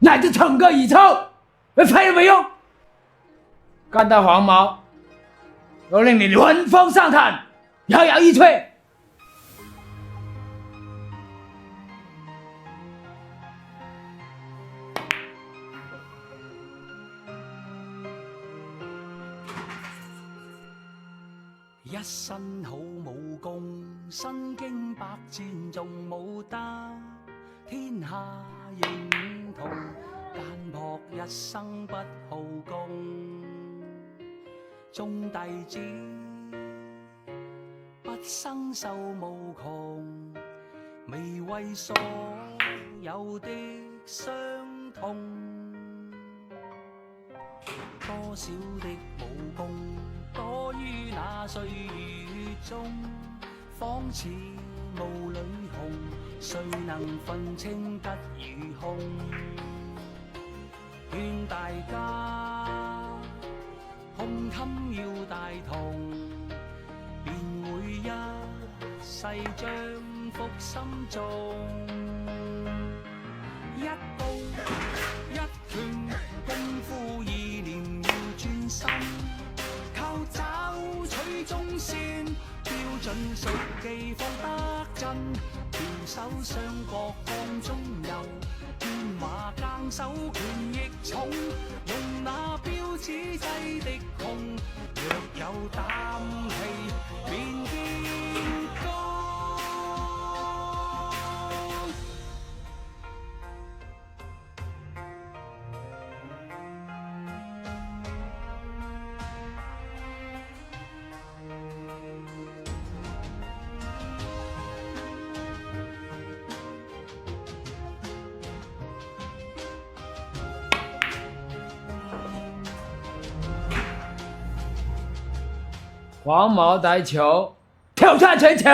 乃至整个乙丑，废了没用。干到黄毛，我令你轮风上坦，摇摇欲坠。一身好武功，身經百戰仲冇得天下認同，簡樸一生不好功，眾弟子不生受無窮，未為所有的傷痛，多少的武功多於那歲月中，仿似霧裏紅，誰能分清吉與凶？勸大家胸襟要大同，便會一世將福心中。一刀一拳功夫意念要專心，靠找取中線，標準熟記放得真，調手雙角放中游，天馬更手權亦重，用那標指制敵窮，若有膽氣便見功。黄毛带球，挑战全球。